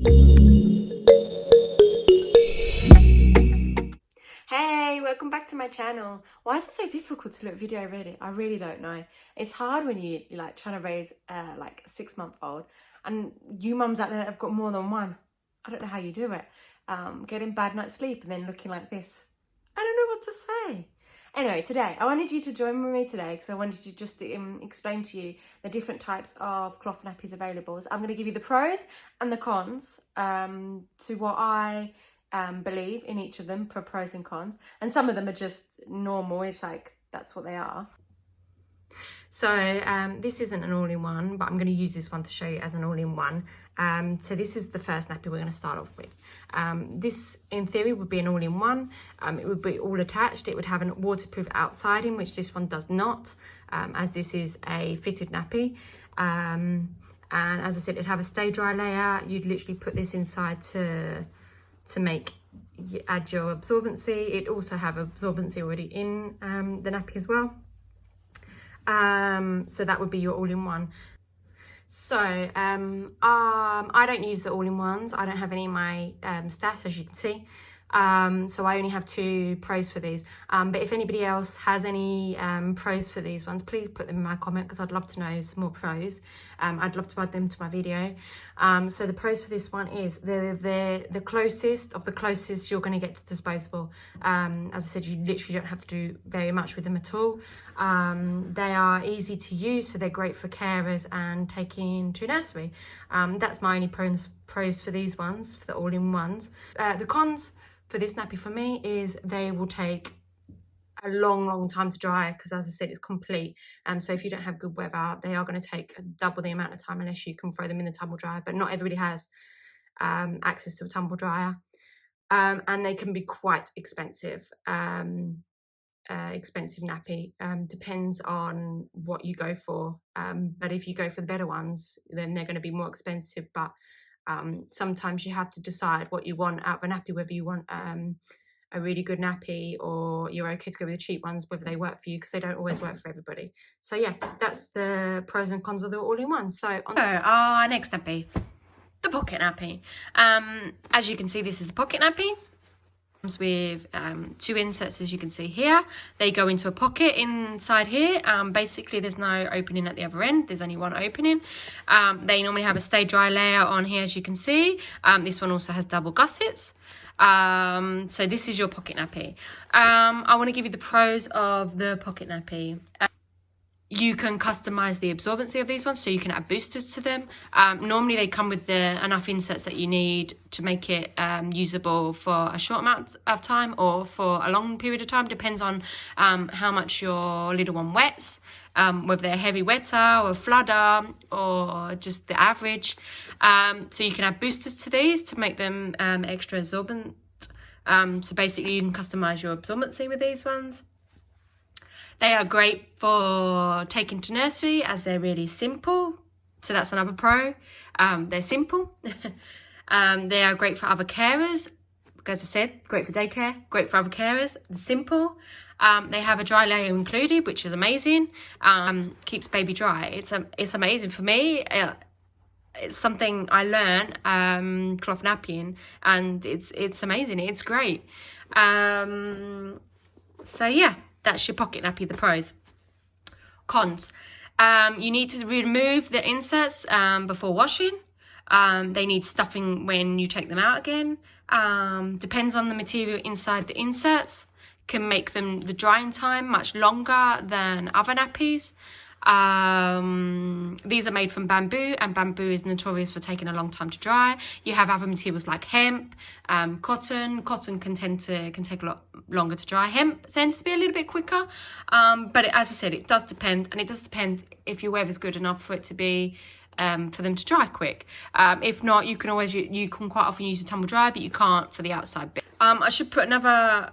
Hey, welcome back to my channel. Why is it so difficult to look video ready? I really don't know. It's hard when you're like trying to raise like a 6-month-old, and you mums out there have got more than one. I don't know how you do it. Getting bad night's sleep and then looking like this. I don't know what to say. Anyway, today I wanted you to join with me today because I wanted to just explain to you the different types of cloth nappies available. So I'm going to give you the pros and the cons to what I believe in each of them for pros and cons, and some of them are just normal. It's like that's what they are. So this isn't an all-in-one, but I'm going to use this one to show you as an all-in-one. So this is the first nappy we're going to start off with. This in theory would be an all-in-one. It would be all attached. It would have a waterproof outside which this one does not, as this is a fitted nappy. And as I said, it'd have a stay dry layer. You'd literally put this inside to add your absorbency. It also have absorbency already in the nappy as well. So that would be your all-in-one. So I don't use the all-in-ones. I don't have any in my stash, as you can see. So I only have 2 pros for these. But if anybody else has any pros for these ones, please put them in my comment because I'd love to know some more pros. I'd love to add them to my video. So the pros for this one is they're the closest of the closest you're going to get to disposable. As I said, you literally don't have to do very much with them at all. They are easy to use, so they're great for carers and taking to nursery. That's my only pros for these ones, for the all-in-ones. The cons for this nappy for me is they will take a long time to dry because, as I said, it's complete. So if you don't have good weather, they are going to take double the amount of time unless you can throw them in the tumble dryer, but not everybody has access to a tumble dryer. And they can be quite expensive. Expensive nappy, depends on what you go for, but if you go for the better ones, then they're going to be more expensive. But sometimes you have to decide what you want out of a nappy, whether you want a really good nappy or you're okay to go with the cheap ones, whether they work for you, because they don't always work for everybody. So yeah, that's the pros and cons of the all-in-one. So our next nappy, the pocket nappy. As you can see, this is the pocket nappy. With 2 inserts, as you can see here. They go into a pocket inside here. Basically there's no opening at the other end, there's only one opening. They normally have a stay dry layer on here, as you can see. This one also has double gussets. So this is your pocket nappy. I want to give you the pros of the pocket nappy. You can customize the absorbency of these ones, so you can add boosters to them. Normally they come with enough inserts that you need to make it usable for a short amount of time or for a long period of time. Depends on how much your little one wets, whether they're a heavy wetter or a floodder or just the average. So you can add boosters to these to make them extra absorbent. So basically you can customize your absorbency with these ones. They are great for taking to nursery as they're really simple. So that's another pro. They're simple. They are great for other carers. As I said, great for daycare, great for other carers. They're simple. They have a dry layer included, which is amazing. Keeps baby dry. It's amazing for me. It's something I learned, cloth nappying, and it's amazing. It's great. So yeah. That's your pocket nappy, the pros. Cons. You need to remove the inserts before washing. They need stuffing when you take them out again. Depends on the material inside the inserts. Can make them the drying time much longer than other nappies. These are made from bamboo, and bamboo is notorious for taking a long time to dry. You have other materials like hemp, cotton. Cotton can take a lot longer to dry. Hemp tends to be a little bit quicker, but as I said, it does depend, and it does depend if your weather's good enough for it to be for them to dry quick. If not, you can quite often use a tumble dryer, but you can't for the outside bit. I should put another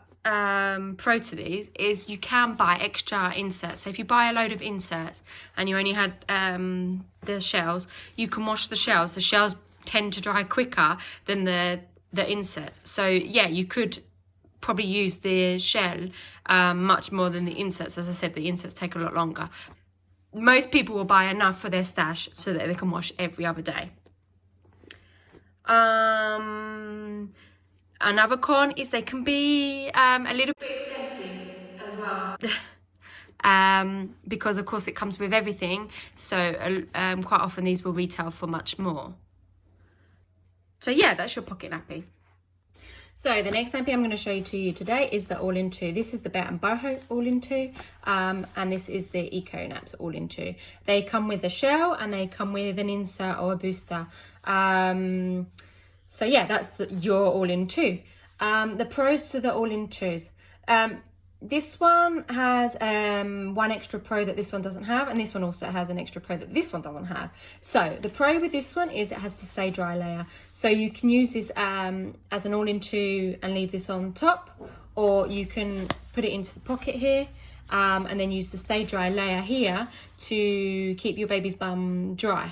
pro to these is you can buy extra inserts. So if you buy a load of inserts and you only had the shells, you can wash the shells. The shells tend to dry quicker than the inserts. So yeah, you could probably use the shell much more than the inserts. As I said, the inserts take a lot longer. Most people will buy enough for their stash so that they can wash every other day. Another con is they can be a little bit expensive as well. Because of course it comes with everything, so quite often these will retail for much more. So yeah, that's your pocket nappy. So the next nappy I'm going to show you to you today is the all-in-two. This is the Boho all-in-two, and this is the Econaps all-in-two. They come with a shell and they come with an insert or a booster. So yeah, that's your all-in-two. The pros to the all-in-twos. This one has one extra pro that this one doesn't have, and this one also has an extra pro that this one doesn't have. So the pro with this one is it has the stay dry layer, so you can use this as an all-in-two and leave this on top, or you can put it into the pocket here and then use the stay dry layer here to keep your baby's bum dry.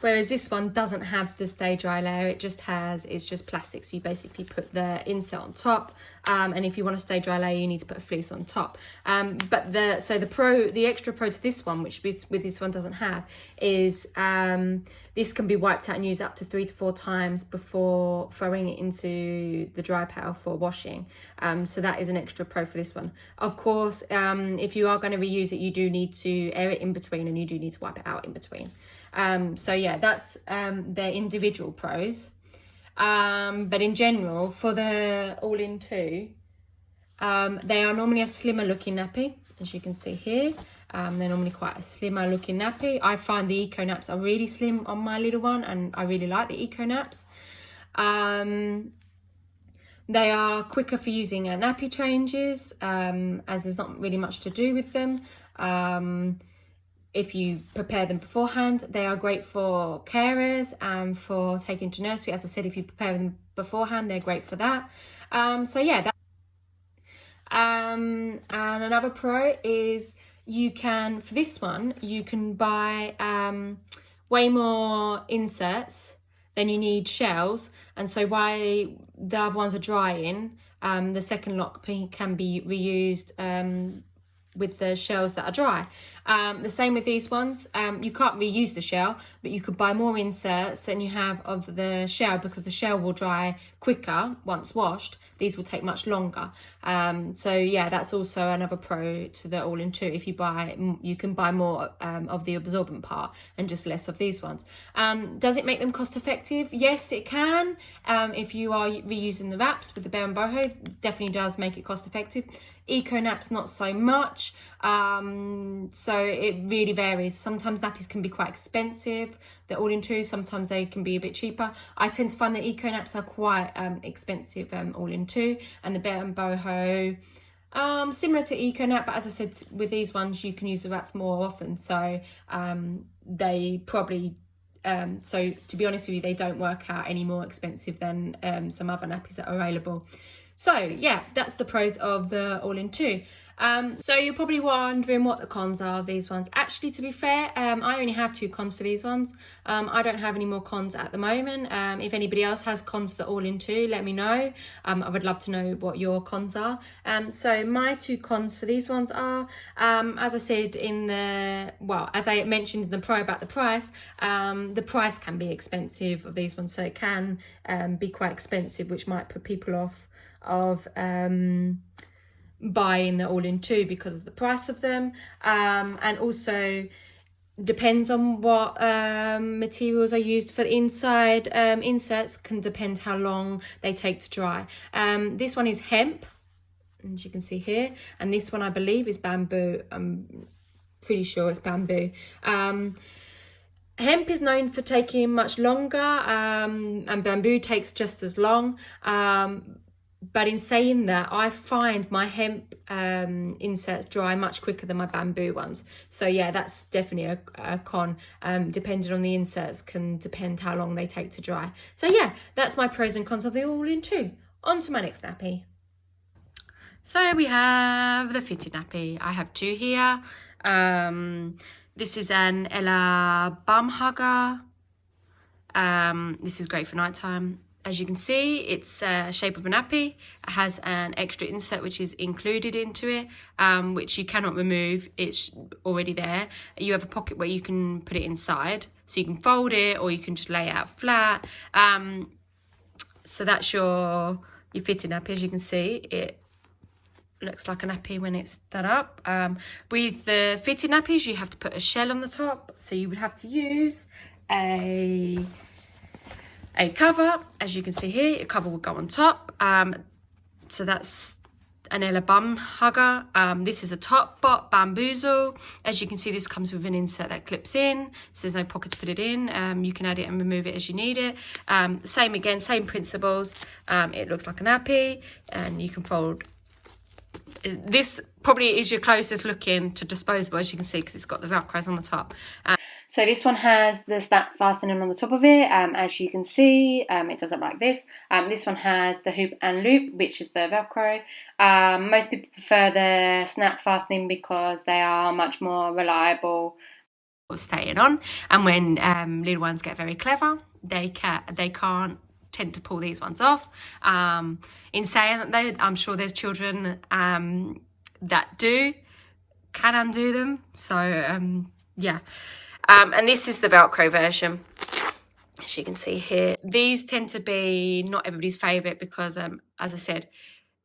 Whereas this one doesn't have the stay dry layer, it's just plastic. So you basically put the insert on top, and if you want a stay dry layer, you need to put a fleece on top. But the extra pro to this one, which with this one doesn't have, is this can be wiped out and used up to 3 to 4 times before throwing it into the dry pail for washing. So that is an extra pro for this one. Of course, if you are going to reuse it, you do need to air it in between, and you do need to wipe it out in between. So yeah, that's their individual pros. But in general, for the all-in-two, they are normally a slimmer looking nappy, as you can see here. They're normally quite a slimmer looking nappy. I find the Econaps are really slim on my little one, and I really like the Econaps. They are quicker for using at nappy changes, as there's not really much to do with them. If you prepare them beforehand, they are great for carers and for taking to nursery. As I said, if you prepare them beforehand, they're great for that. So yeah, and another pro is for this one, you can buy way more inserts than you need shells. And so while the other ones are drying, the second lot can be reused with the shells that are dry. The same with these ones. You can't reuse the shell, but you could buy more inserts than you have of the shell, because the shell will dry quicker once washed. These will take much longer. So yeah, that's also another pro to the all-in-two. If you can buy more of the absorbent part and just less of these ones. Does it make them cost effective? Yes, it can. If you are reusing the wraps with the Boho, definitely does make it cost effective. Econaps not so much, so it really varies. Sometimes nappies can be quite expensive, the all-in-two. Sometimes they can be a bit cheaper. I tend to find the Econaps are quite expensive all-in-two, and the Boho similar to Econap, but as I said, with these ones you can use the wraps more often, so they probably so to be honest with you, they don't work out any more expensive than some other nappies that are available. So yeah, that's the pros of the all-in-two. So you're probably wondering what the cons are of these ones. Actually, to be fair, I only have 2 cons for these ones. I don't have any more cons at the moment. If anybody else has cons for the all-in-two, let me know. I would love to know what your cons are. So my 2 cons for these ones are, as I said as I mentioned in the pro about the price can be expensive of these ones. So it can be quite expensive, which might put people off of buying the all-in-two because of the price of them, and also depends on what materials are used for the inside. Inserts can depend how long they take to dry. This one is hemp, as you can see here, and this one I believe is bamboo. I'm pretty sure it's bamboo. Hemp is known for taking much longer, and bamboo takes just as long. But in saying that, I find my hemp inserts dry much quicker than my bamboo ones. So yeah, that's definitely a con. Depending on the inserts can depend how long they take to dry. So yeah, that's my pros and cons of the all-in-two. On to my next nappy. So we have the Fitty nappy. I have 2 here. This is an Ella bum hugger. This is great for nighttime. As you can see, it's shape of a nappy. It has an extra insert which is included into it, which you cannot remove. It's already there. You have a pocket where you can put it inside, so you can fold it or you can just lay it out flat. So that's your fitted nappy. As you can see, it looks like a nappy when it's done up. With the fitted nappies, you have to put a shell on the top, so you would have to use a cover. As you can see here, a cover will go on top. So that's an Ella bum hugger. This is a Totbots Bamboozle. As you can see, this comes with an insert that clips in, so there's no pocket to put it in. You can add it and remove it as you need it. Same principles. It looks like a nappy, and you can fold. This probably is your closest looking to disposable, as you can see, because it's got the velcros on the top. So this one has the snap fastening on the top of it. As you can see, it does it like this. This one has the hoop and loop, which is the velcro. Most people prefer the snap fastening because they are much more reliable for staying on. And when little ones get very clever, they can't tend to pull these ones off. In saying that, I'm sure there's children that can undo them. So yeah. And this is the Velcro version, as you can see here. These tend to be not everybody's favourite because, as I said,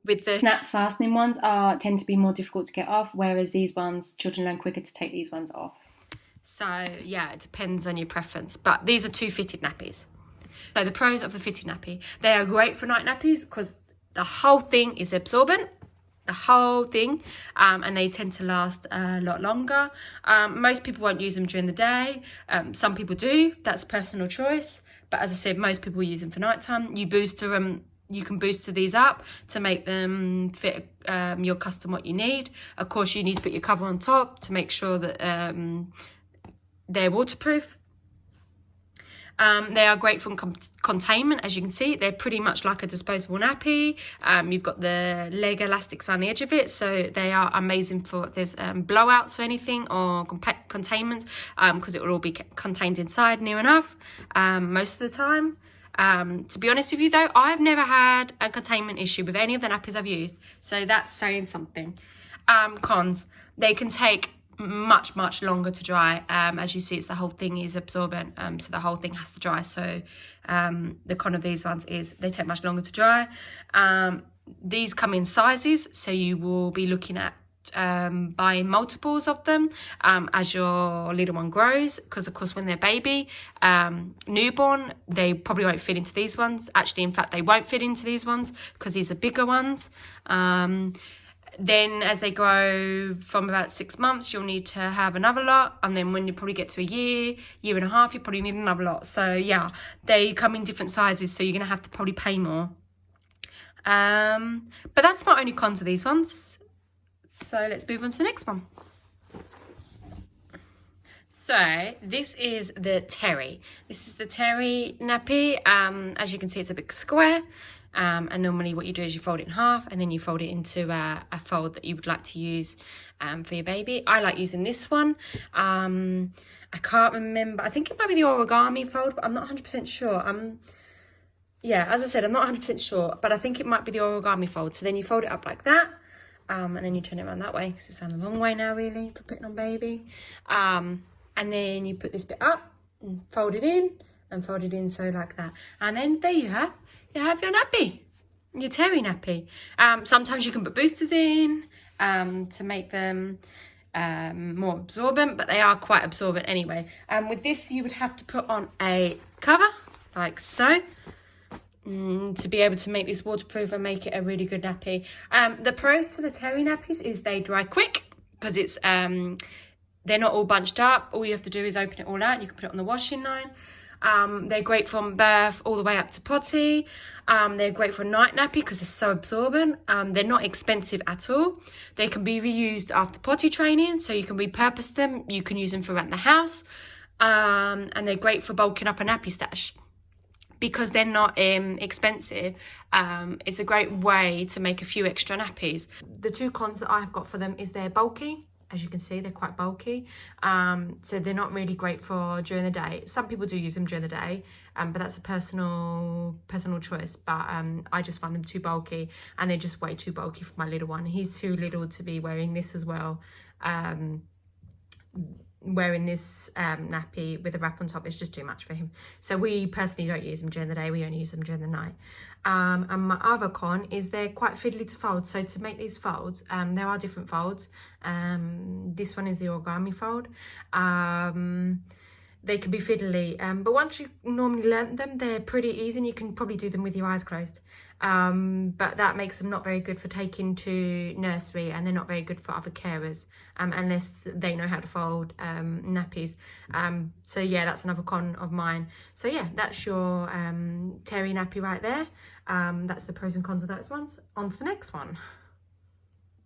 with the snap fastening ones tend to be more difficult to get off, whereas these ones, children learn quicker to take these ones off. So yeah, it depends on your preference. But these are 2 fitted nappies. So the pros of the fitted nappy: they are great for night nappies because the whole thing is absorbent. The whole thing, and they tend to last a lot longer. Most people won't use them during the day. Some people do. That's personal choice. But as I said, most people use them for nighttime. You can booster these up to make them fit your custom what you need. Of course, you need to put your cover on top to make sure that they're waterproof. They are great for containment. As you can see, they're pretty much like a disposable nappy. You've got the leg elastics around the edge of it, so they are amazing for if there's blowouts or anything, or containment, because it will all be contained inside near enough most of the time. To be honest with you though, I've never had a containment issue with any of the nappies I've used, so that's saying something. Cons: they can take much longer to dry. As you see, the whole thing is absorbent, so the whole thing has to dry. So the con of these ones is they take much longer to dry. These come in sizes, so you will be looking at buying multiples of them as your little one grows, because of course when they're baby, newborn, they probably won't fit into these ones. Actually, in fact, they won't fit into these ones because these are bigger ones. Then as they grow from about 6 months, you'll need to have another lot, and then when you probably get to a year and a half, you probably need another lot. So yeah, they come in different sizes, so you're gonna have to probably pay more. But that's not only cons of these ones. So let's move on to the next one. So this is the Terry. This is the Terry nappy. As you can see, it's a big square. And normally what you do is you fold it in half, and then you fold it into a fold that you would like to use for your baby. I like using this one. I can't remember. I think it might be the origami fold, but I'm not 100% sure. Yeah, as I said, I'm not 100% sure, but I think it might be the origami fold. So then you fold it up like that, and then you turn it around that way, because it's around the wrong way now, really, for putting on baby. And then you put this bit up and fold it in, so like that. And then there you have your nappy, your Terry nappy. Sometimes you can put boosters in to make them more absorbent, but they are quite absorbent anyway. With this, you would have to put on a cover like so to be able to make this waterproof and make it a really good nappy. The pros to the Terry nappies is they dry quick, because it's they're not all bunched up. All you have to do is open it all out, and you can put it on the washing line. They're great from birth all the way up to potty. They're great for a night nappy because they're so absorbent. They're not expensive at all. They can be reused after potty training, so you can repurpose them. You can use them for around the house. And they're great for bulking up a nappy stash. Because they're not expensive, it's a great way to make a few extra nappies. The 2 cons that I've got for them is they're bulky. as you can see, they're quite bulky. So they're not really great for during the day. Some people do use them during the day, but that's a personal choice. But I just find them too bulky, and they're just way too bulky for my little one. He's too little to be wearing this as well. Wearing this nappy with a wrap on top is just too much for him. So we personally don't use them during the day, we only use them during the night. And my other con is they're quite fiddly to fold. So to make these folds, there are different folds. This one is the origami fold. They can be fiddly, but once you normally learn them, they're pretty easy, and you can probably do them with your eyes closed. But that makes them not very good for taking to nursery, and they're not very good for other carers unless they know how to fold nappies. So yeah, that's another con of mine. So yeah, that's your Terry nappy right there. That's the pros and cons of those ones. On to the next one.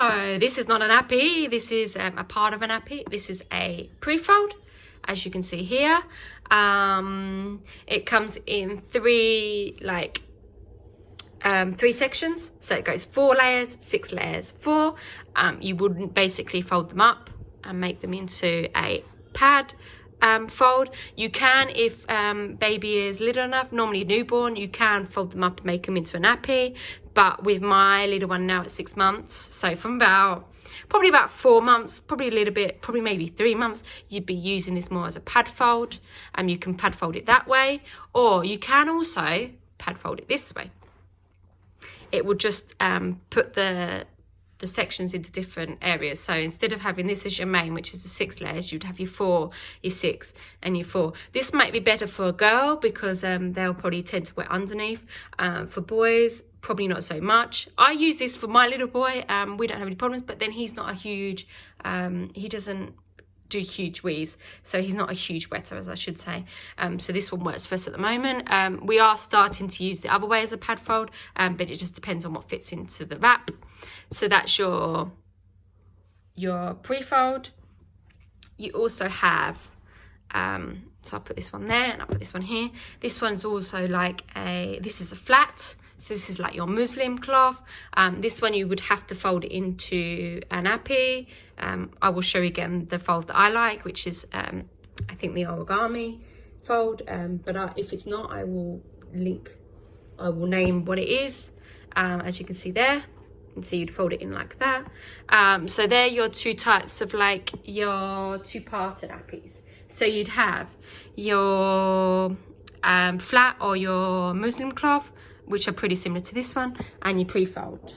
Oh, this is not a nappy. This is a part of a nappy. This is a prefold. As you can see here, it comes in three sections. So it goes 4 layers, 6 layers, 4. You wouldn't basically fold them up and make them into a pad fold. You can, if baby is little enough, normally newborn, you can fold them up and make them into a nappy. But with my little one now at 6 months, so from probably about 4 months, probably a little bit, probably maybe 3 months, you'd be using this more as a pad fold. You can pad fold it that way, or you can also pad fold it this way. It will just put the sections into different areas. So instead of having this as your main, which is the 6 layers, you'd have your 4, your 6 and your 4. This might be better for a girl because they'll probably tend to wear underneath. For boys, probably not so much. I use this for my little boy. We don't have any problems, but then he's not a huge, he doesn't do huge wheeze, so he's not a huge wetter, as I should say. So this one works for us at the moment. We are starting to use the other way as a pad fold, but it just depends on what fits into the wrap. So that's your pre-fold. You also have so I'll put this one there and I'll put this one here. This one's also like this is a flat. So this is like your muslin cloth. This one you would have to fold it into a nappy. I will show you again the fold that I like, which is I think the origami fold. But if it's not, I will name what it is. As you can see there. And so you'd fold it in like that. So they're your 2 types of like your 2-parter nappies. So you'd have your flat or your muslin cloth, which are pretty similar to this one, and your pre-fold.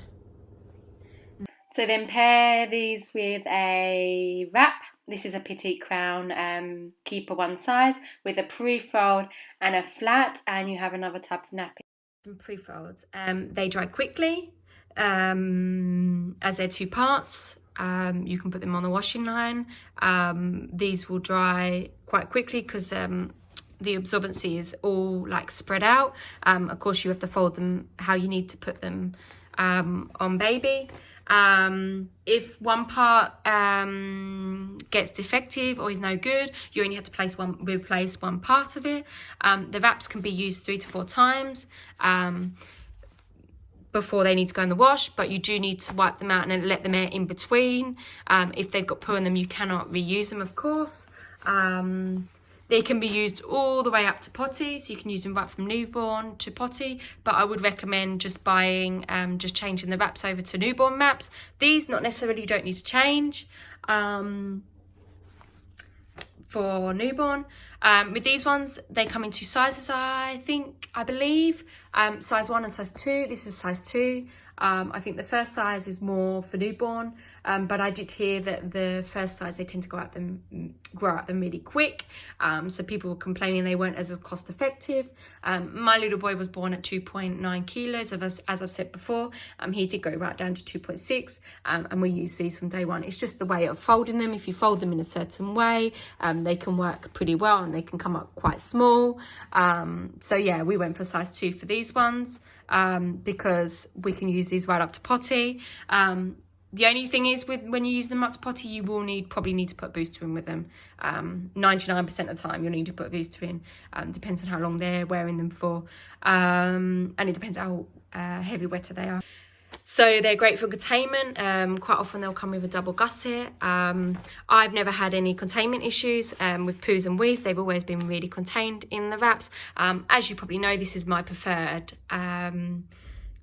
So then pair these with a wrap. This is a Petite crown keeper one size with a pre-fold and a flat, and you have another type of nappy. Some pre-folds. They dry quickly as they're 2 parts. You can put them on the washing line. These will dry quite quickly because the absorbency is all like spread out. Of course, you have to fold them how you need to put them on baby. If one part gets defective or is no good, you only have to replace one part of it. The wraps can be used 3 to 4 times before they need to go in the wash, but you do need to wipe them out and then let them air in between. If they've got poo in them, you cannot reuse them, of course. They can be used all the way up to potty, so you can use them right from newborn to potty, but I would recommend just buying, just changing the wraps over to newborn wraps. These not necessarily, you don't need to change for newborn. With these ones, they come in 2 sizes, I believe, size 1 and size 2. This is size 2. I think the first size is more for newborn, but I did hear that the first size, they tend to grow out them really quick. So people were complaining they weren't as cost effective. My little boy was born at 2.9 kilos, as I've said before. He did go right down to 2.6, and we use these from day one. It's just the way of folding them. If you fold them in a certain way, they can work pretty well and they can come up quite small. So yeah, we went for size 2 for these ones. Because we can use these right up to potty. The only thing is when you use them up to potty, you will probably need to put a booster in with them. 99% of the time you'll need to put a booster in. Depends on how long they're wearing them for. And it depends how heavy wetter they are. So they're great for containment. Quite often they'll come with a double gusset. I've never had any containment issues with poos and wees. They've always been really contained in the wraps. As you probably know, this is my preferred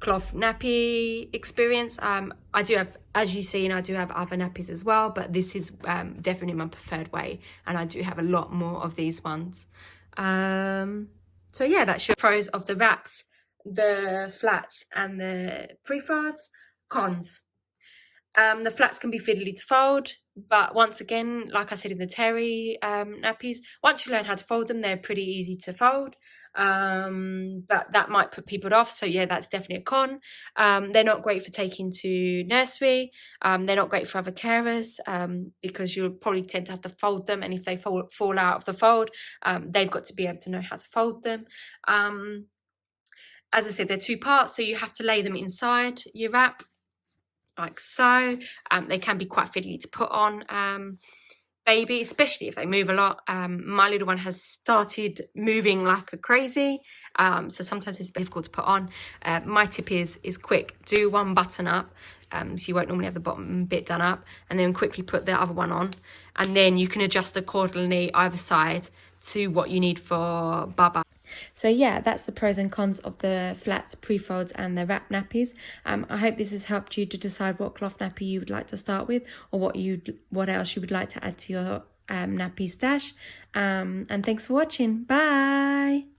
cloth nappy experience. I do have, as you've seen, I do have other nappies as well, but this is definitely my preferred way, and I do have a lot more of these ones. So yeah, that's your pros of the wraps, the flats and the prefolds. Cons: the flats can be fiddly to fold, but once again, like I said in the Terry nappies, once you learn how to fold them, they're pretty easy to fold. But that might put people off, so yeah, that's definitely a con. They're not great for taking to nursery. They're not great for other carers, because you'll probably tend to have to fold them, and if they fall out of the fold, they've got to be able to know how to fold them. As I said, they're 2 parts, so you have to lay them inside your wrap, like so. They can be quite fiddly to put on baby, especially if they move a lot. My little one has started moving like a crazy, so sometimes it's difficult to put on. My tip is quick, do one button up, so you won't normally have the bottom bit done up, and then quickly put the other one on, and then you can adjust accordingly either side to what you need for Baba. So yeah, that's the pros and cons of the flats, prefolds and the wrap nappies. I hope this has helped you to decide what cloth nappy you would like to start with, or what else you would like to add to your nappy stash. And thanks for watching. Bye.